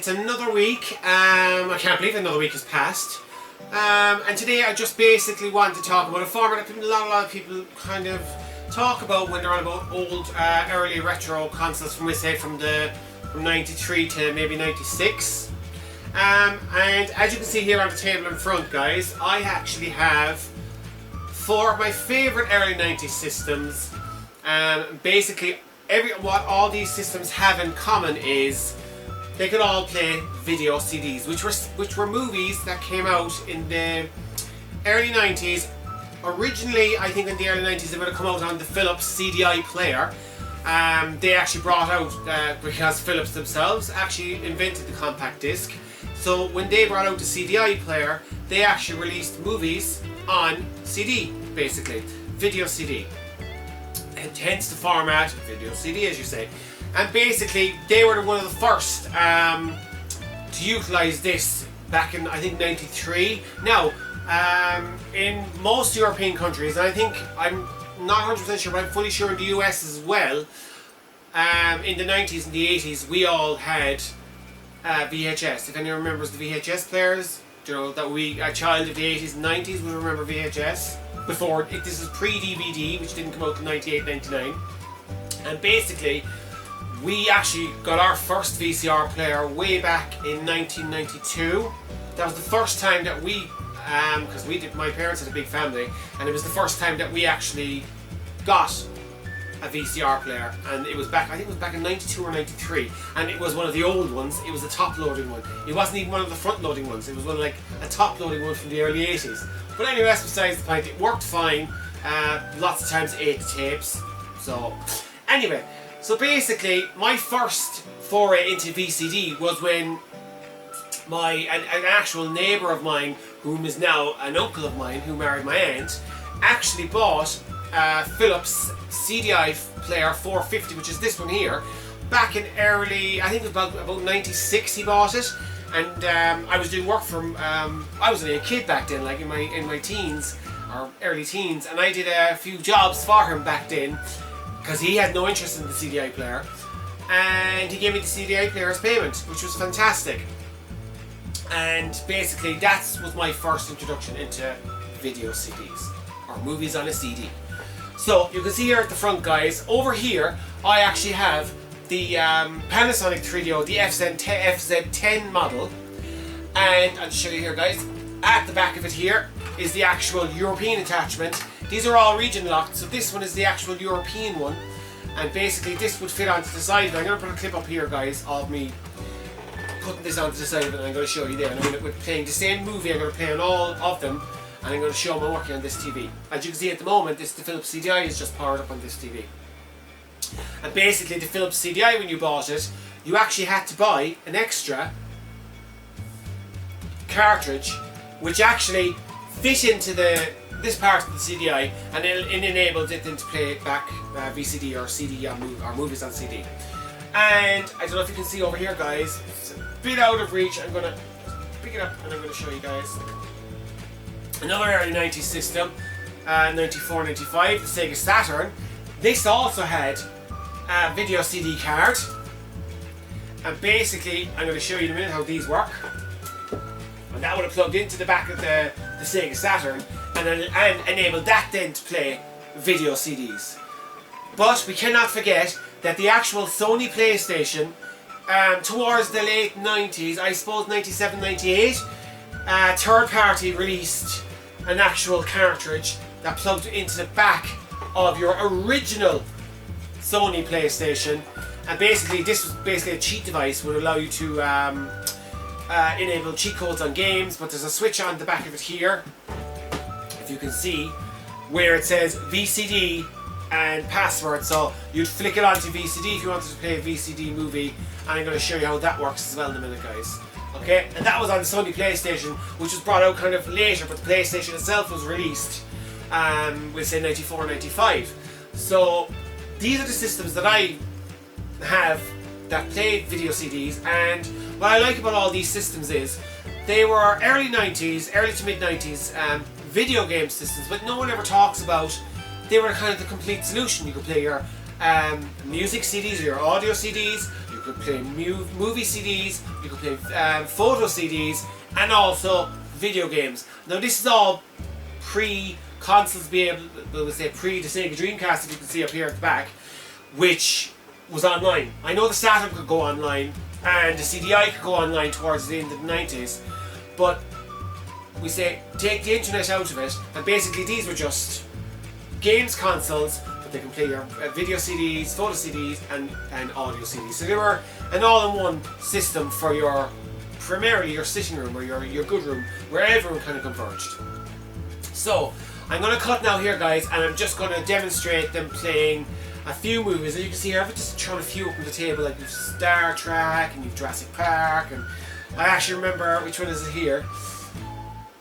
it's another week. I can't believe another week has passed. And today I just basically want to talk about a format that a lot of people kind of talk about when they're on about old, early retro consoles from, we say, from 93 to maybe 96. And as you can see here on the table in front, guys, I actually have 4 of my favourite early 90s systems. Basically, what all these systems have in common is they could all play video CDs, which were movies that came out in the early 90s. Originally, I think in the early 90s they would have come out on the Philips CDI player. They actually brought out, because Philips themselves actually invented the compact disc. So when they brought out the CDI player, they actually released movies on CD, basically, video CD. And hence the format, video CD as you say. And basically they were one of the first to utilise this back in, I think, 93. Now, in most European countries, and I think, I'm not 100% sure, but I'm fully sure in the US as well, in the 90s and the 80s, we all had VHS. If anyone remembers the VHS players, you know, that a child of the 80s and 90s would remember VHS. This is pre-DVD, which didn't come out until 98, 99. And basically, we actually got our first VCR player way back in 1992. That was the first time that we, because my parents had a big family, and it was the first time that we actually got a VCR player, and it was back, I think it was back in 92 or 93, and it was one of the old ones. It was a top-loading one. It wasn't even one of the front-loading ones. It was one like a top-loading one from the early 80s. But anyway, that's besides the point. It worked fine. Lots of times ate the tapes. So anyway, so basically my first foray into VCD was when an actual neighbour of mine, whom is now an uncle of mine, who married my aunt, actually bought Philips CDI player 450, which is this one here, back in early, I think it was about 96 he bought it. And I was doing work from, I was only a kid back then, like in my teens, or early teens, and I did a few jobs for him back then, because he had no interest in the CDI player, and he gave me the CDI player as payment, which was fantastic. And basically that was my first introduction into video CDs, or movies on a CD. So you can see here at the front, guys, over here I actually have the Panasonic 3DO, the FZ10 model, and I'll show you here, guys. At the back of it here is the actual European attachment. These are all region locked, so this one is the actual European one, and basically this would fit onto the side. I'm going to put a clip up here, guys, of me putting this onto the side of it, and I'm going to show you there. And we're playing the same movie. I'm going to play on all of them, and I'm going to show them working on this TV. As you can see at the moment, the Philips CDI is just powered up on this TV. And basically the Philips CDI, when you bought it, you actually had to buy an extra cartridge which actually fit into this part of the CDI, and it enabled it then to play back VCD or CD or movies on CD. And I don't know if you can see over here, guys, it's a bit out of reach. I'm going to pick it up and I'm going to show you guys another early 90s system, 94, 95, the Sega Saturn. This also had a video CD card, and basically I'm going to show you in a minute how these work. And that would have plugged into the back of the Sega Saturn, and enabled that then to play video CDs. But we cannot forget that the actual Sony PlayStation, towards the late 90s, I suppose 97, 98, third party released an actual cartridge that plugged into the back of your original Sony PlayStation, and basically this was basically a cheat device, would allow you to enable cheat codes on games. But there's a switch on the back of it here, if you can see, where it says VCD and password, so you'd flick it onto VCD if you wanted to play a VCD movie, and I'm going to show you how that works as well in a minute, guys. Okay, and that was on the Sony PlayStation, which was brought out kind of later, but the PlayStation itself was released we'll say 94, 95. So these are the systems that I have that played video CDs, and what I like about all these systems is they were early 90s, early to mid 90s video game systems, but no one ever talks about they were kind of the complete solution. You could play your music CDs or your audio CDs, you could play movie CDs, you could play photo CDs, and also video games. Now this is all pre-consoles being able to say pre the Sega Dreamcast, that you can see up here at the back, which was online. I know the Saturn could go online and the CDI could go online towards the end of the 90s, but we say take the internet out of it, and basically these were just games consoles, but they can play your video CDs, photo CDs, and audio CDs. So they were an all-in-one system for your, primarily your sitting room or your good room, where everyone kind of converged. So I'm going to cut now here, guys, and I'm just going to demonstrate them playing a few movies. As you can see here, I've just thrown a few up on the table, like you've Star Trek and you've Jurassic Park, and I actually remember, which one is it here?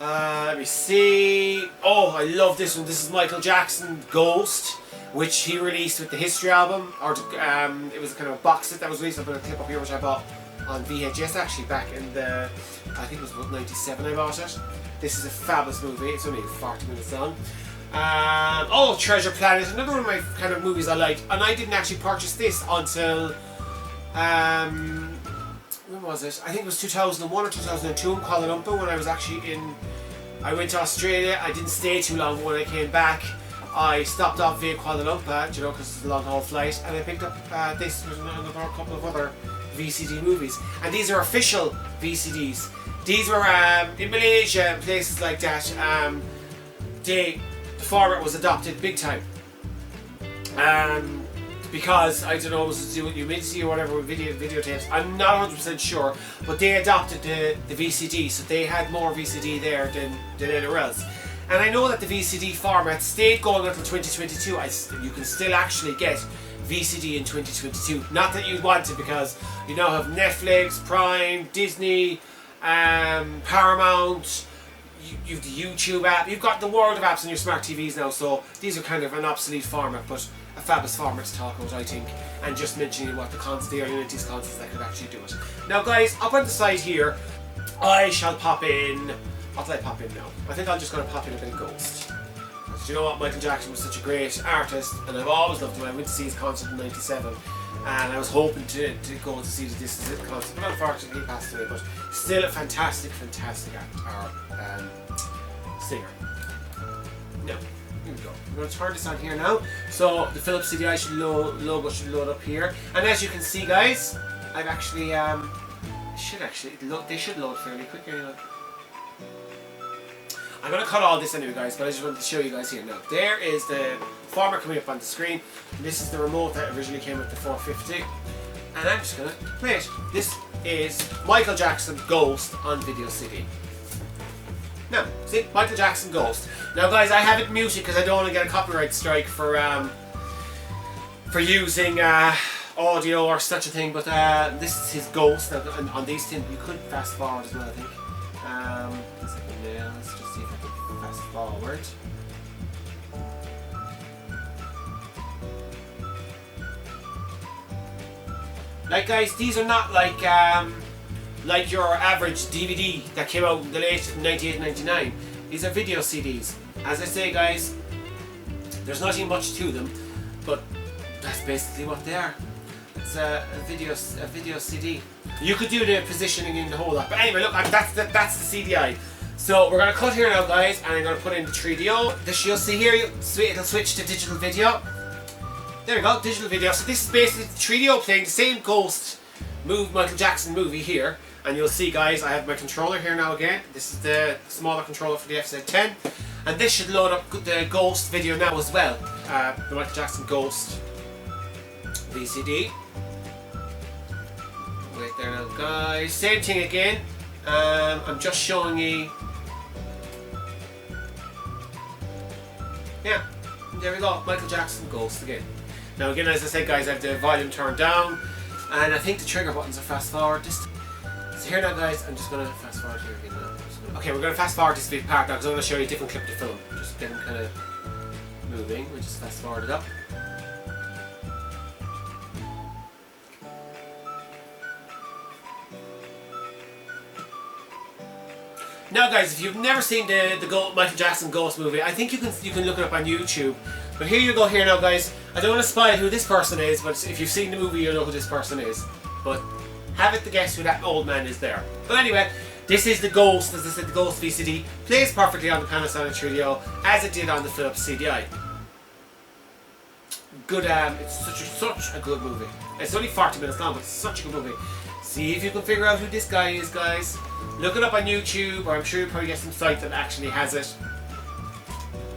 Let me see. Oh, I love this one. This is Michael Jackson Ghost, which he released with the History album, or it was kind of a box set that was released. I've got a clip up here which I bought on VHS actually back in the, I think it was about 97 I bought it. This is a fabulous movie. It's only 40 minutes long. Oh, Treasure Planet, another one of my kind of movies I liked, and I didn't actually purchase this until when was it? I think it was 2001 or 2002 in Kuala Lumpur, when I was actually I went to Australia. I didn't stay too long. When I came back, I stopped off via Kuala Lumpur, you know, because it's a long haul flight, and I picked up this. There's another couple of other VCD movies, and these are official VCDs. These were in Malaysia and places like that. The format was adopted big time. Because I don't know, it was to do with humidity or whatever with videotapes. I'm not 100% sure, but they adopted the VCD, so they had more VCD there than anywhere else. And I know that the VCD format stayed going until 2022. You can still actually get VCD in 2022. Not that you'd want it, because you now have Netflix, Prime, Disney, Paramount. You've the YouTube app. You've got the world of apps on your smart TVs now. So these are kind of an obsolete format, but a fabulous format to talk about, I think. And just mentioning what the early 90s consoles that could actually do it. Now, guys, up on the side here, I shall pop in. What will I pop in now? I think I'm just going to pop in a bit of Ghost. Because you know what? Michael Jackson was such a great artist, and I've always loved him. I went to see his concert in '97, and I was hoping to go to see the This Is It concert, but unfortunately he passed away. But still a fantastic singer. Now, here we go. I'm going to turn this on here now. So the Philips CDI logo should load up here, and as you can see, guys, I've actually they should load fairly quick anyway. I'm going to cut all this anyway, guys, but I just wanted to show you guys here now. There is the format coming up on the screen. This is the remote that originally came with the 450, and I'm just going to play it. This is Michael Jackson Ghost on video CD. Now, see, Michael Jackson Ghost. Now, guys, I have it muted because I don't want to get a copyright strike for using audio or such a thing. But this is his Ghost. Now, on these things, you could fast forward as well, I think. Let's just see if I can fast forward. Like, guys, these are not like your average DVD that came out in the late 98, 99. These are video CDs. As I say, guys, there's not even much to them, but that's basically what they are. It's a video CD. You could do the positioning in the whole lot, but anyway, look, that's the CDI. So we're gonna cut here now, guys, and I'm gonna put in the 3DO. This you'll see here, it'll switch to digital video. There we go, digital video. So this is basically 3DO playing the same Ghost Michael Jackson movie here. And you'll see, guys, I have my controller here now again. This is the smaller controller for the FZ10. And this should load up the Ghost video now as well. The Michael Jackson Ghost VCD. Wait there now, guys. Same thing again. I'm just showing you. Yeah, there we go. Michael Jackson Ghost again. Now again, as I said, guys, I have the volume turned down, and I think the trigger buttons are fast forward. So here now, guys, I'm just going to fast forward here again now. Okay, we're going to fast forward this big part now because I'm going to show you a different clip to film. Just get them kind of moving. We'll just fast forward it up. Now, guys, if you've never seen the Michael Jackson Ghost movie, I think you can look it up on YouTube. But here you go here now, guys. I don't want to spoil who this person is, but if you've seen the movie, you'll know who this person is. but have it to guess who that old man is there. But anyway, this is the Ghost, as I said, the Ghost VCD. Plays perfectly on the Panasonic 3DO, as it did on the Philips CDI. Good, it's such a good movie. It's only 40 minutes long, but it's such a good movie. See if you can figure out who this guy is, guys. Look it up on YouTube, or I'm sure you'll probably get some site that actually has it.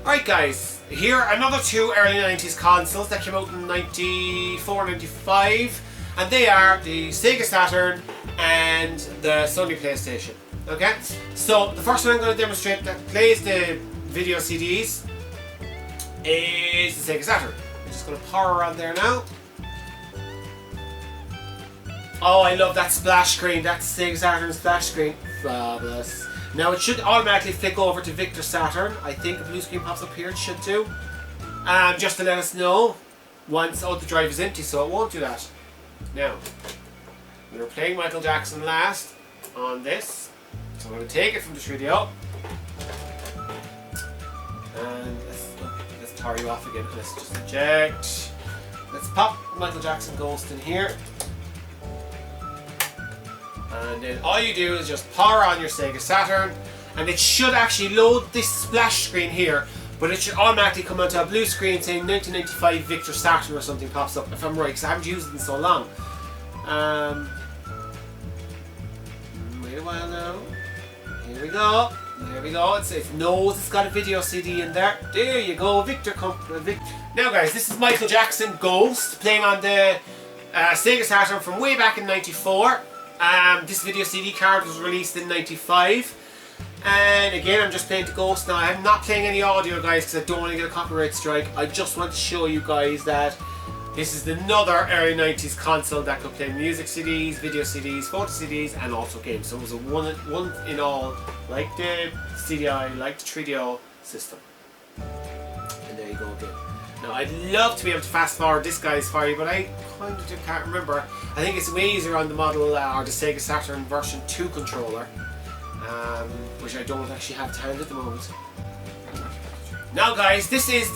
Alright guys, here are another two early 90s consoles that came out in 94, 95. And they are the Sega Saturn and the Sony PlayStation. Okay? So the first one I'm going to demonstrate that plays the video CDs is the Sega Saturn. I'm just going to power on there now. Oh, I love that splash screen. That's Sega Saturn splash screen. Fabulous. Now it should automatically flick over to Victor Saturn. I think a blue screen pops up here. It should do. Just to let us know once the drive is empty, so it won't do that. Now, we were playing Michael Jackson last on this, so I'm going to take it from the 3DO. And let's power you off again. Let's just eject. Let's pop Michael Jackson Ghost in here. And then all you do is just power on your Sega Saturn, and it should actually load this splash screen here, but it should automatically come onto a blue screen saying 1995 Victor Saturn or something pops up, if I'm right, because I haven't used it in so long. Wait a while now. Here we go. There we go. It knows it's got a video CD in there. There you go, Victor. Now guys, this is Michael Jackson Ghost playing on the Sega Saturn from way back in 94. This video CD card was released in 95. And again, I'm just playing the Ghost now. I'm not playing any audio, guys, because I don't want to get a copyright strike. I just want to show you guys that this is another early 90s console that could play music CDs, video CDs, photo CDs, and also games. So it was a one in all, like the CDI, like the 3DO system. And there you go again. Now, I'd love to be able to fast forward this guy's for you, but I kind of can't remember. I think it's way easier on the model or the Sega Saturn version 2 controller. Which I don't actually have to hand at the moment. Now guys, this is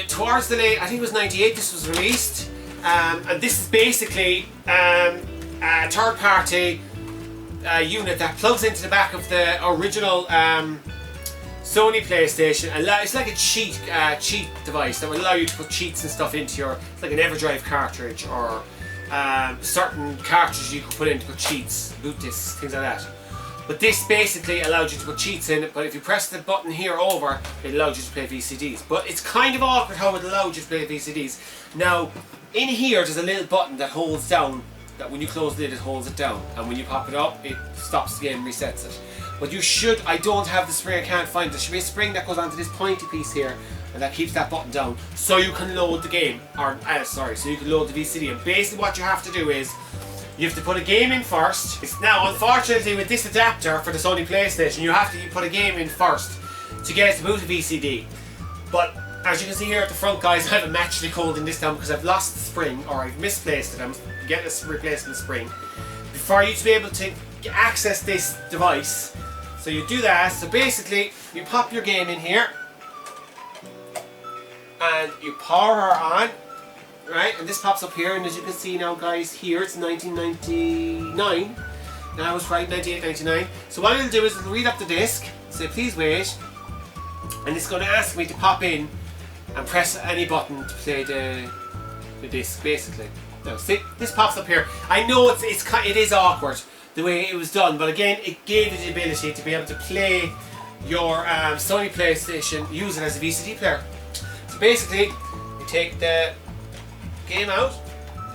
towards the late, I think it was 98 this was released, and this is basically a third party unit that plugs into the back of the original Sony PlayStation. It's like a cheat device that will allow you to put cheats and stuff into your, it's like an EverDrive cartridge or certain cartridges you could put in to put cheats, boot discs, things like that. But this basically allowed you to put cheats in it, but if you press the button here over, it allowed you to play VCDs. But it's kind of awkward how it allowed you to play VCDs. Now, in here there's a little button that holds down, that when you close the lid it holds it down, and when you pop it up it stops the game, resets it. But you should, I don't have the spring, I can't find it. There should be a spring that goes onto this pointy piece here, and that keeps that button down, so you can load the game, or so you can load the VCD. And basically what you have to do is, you have to put a game in first. Now, unfortunately, with this adapter for the Sony PlayStation, you have to put a game in first to get it to boot a VCD. But as you can see here at the front, guys, I haven't actually holding this down because I've lost the spring, or I've misplaced it. I'm getting a replacement spring. For you to be able to access this device, so you do that. So basically, you pop your game in here, and you power her on. Right, and this pops up here, and as you can see now, guys, here it's 1999. Now I was right, 98, 99. So what it'll do is it'll read up the disc, say please wait, and it's going to ask me to pop in and press any button to play the disc, basically. Now see, this pops up here. I know it is awkward the way it was done, but again, it gave you the ability to be able to play your Sony PlayStation, use it as a VCD player. So basically, you take the game out,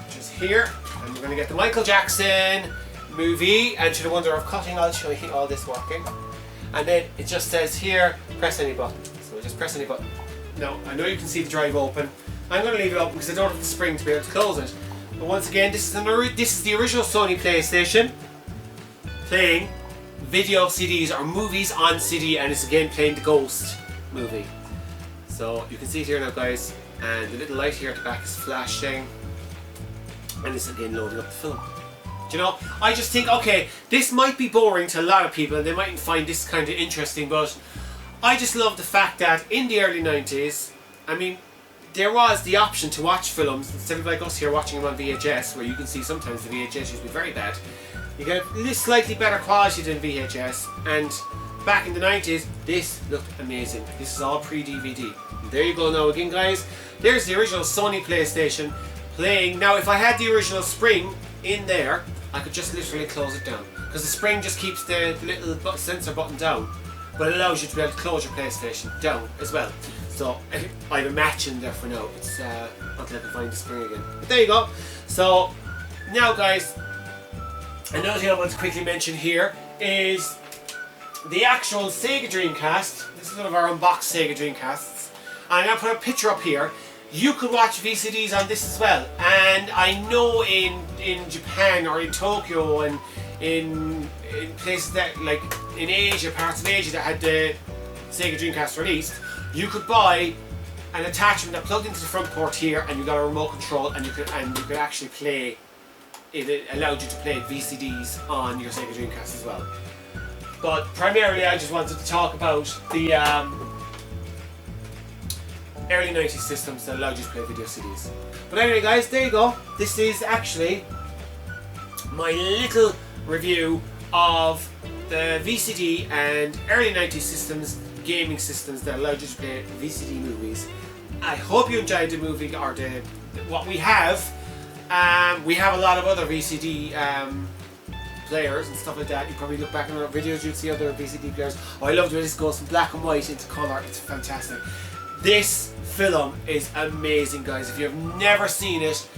which is here, and we're going to get the Michael Jackson movie, and to the wonder of cutting, I'll show you all this working. And then it just says here, press any button. So we just press any button. Now, I know you can see the drive open. I'm going to leave it open because I don't have the spring to be able to close it. But once again, this is the original Sony PlayStation playing video CDs or movies on CD, and it's again playing the Ghost movie. So you can see it here now, guys. And the little light here at the back is flashing, and it's again loading up the film. Do you know, I just think, okay, this might be boring to a lot of people and they mightn't find this kind of interesting, but I just love the fact that in the early 90s, I mean, there was the option to watch films instead of like us here watching them on VHS, where you can see sometimes the VHS used to be very bad. You get slightly better quality than VHS, and back in the 90s, this looked amazing. This is all pre-DVD. There you go now again, guys. There's the original Sony PlayStation playing. Now, if I had the original spring in there, I could just literally close it down, because the spring just keeps the little sensor button down, but it allows you to be able to close your PlayStation down as well. So I have a match in there for now. It's until I can find the spring again. But there you go. So now, guys, another thing I want to quickly mention here is the actual Sega Dreamcast. This is one of our unboxed Sega Dreamcasts. I'm going to put a picture up here. You can watch VCDs on this as well. And I know in Japan or in Tokyo and in places that, like in Asia, parts of Asia that had the Sega Dreamcast released, you could buy an attachment that plugged into the front port here, and you got a remote control, and you could actually play. It allowed you to play VCDs on your Sega Dreamcast as well. But primarily, I just wanted to talk about the early 90s systems that allowed you to play video CDs. But anyway, guys, there you go. This is actually my little review of the VCD and early 90s systems, gaming systems that allowed you to play VCD movies. I hope you enjoyed the movie, or what we have. We have a lot of other VCD players and stuff like that. You probably look back in our videos, you'd see other VCD players. Oh, I love the way this goes from black and white into colour. It's fantastic. This film is amazing, guys. If you've never seen it,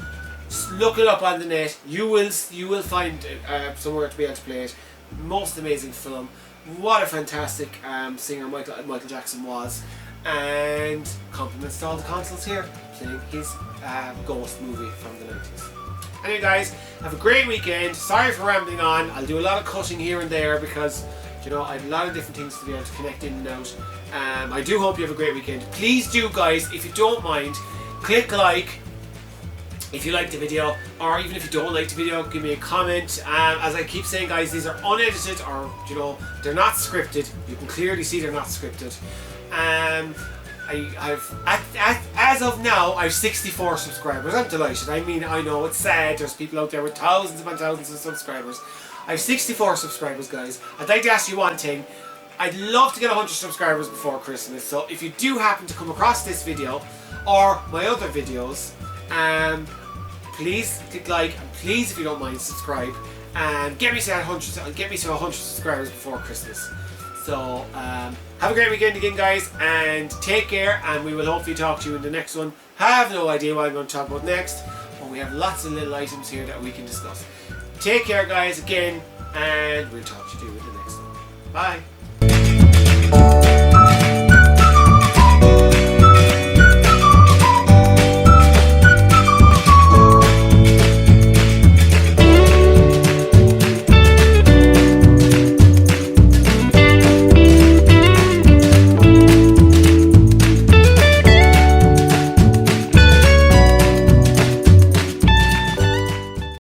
look it up on the net. You will find somewhere to be able to play it. Most amazing film. What a fantastic singer Michael Jackson was, and compliments to all the consoles here playing his Ghost movie from the 90s. Anyway, guys, have a great weekend. Sorry for rambling on. I'll do a lot of cutting here and there because, you know, I have a lot of different things to be able to connect in and out. I do hope you have a great weekend. Please do, guys, if you don't mind, click like if you like the video, or even if you don't like the video, give me a comment. As I keep saying, guys, these are unedited, or, you know, they're not scripted. You can clearly see they're not scripted. As of now, I've 64 subscribers. I'm delighted. I mean, I know it's sad. There's people out there with thousands upon thousands of subscribers. I have 64 subscribers, guys. I'd like to ask you one thing. I'd love to get 100 subscribers before Christmas. So if you do happen to come across this video or my other videos, please click like, and please, if you don't mind, subscribe, and get me to 100 subscribers before Christmas. So have a great weekend again, guys, and take care, and we will hopefully talk to you in the next one. Have no idea what I'm going to talk about next, but we have lots of little items here that we can discuss. Take care, guys, again, and we'll talk to you in the next one. Bye.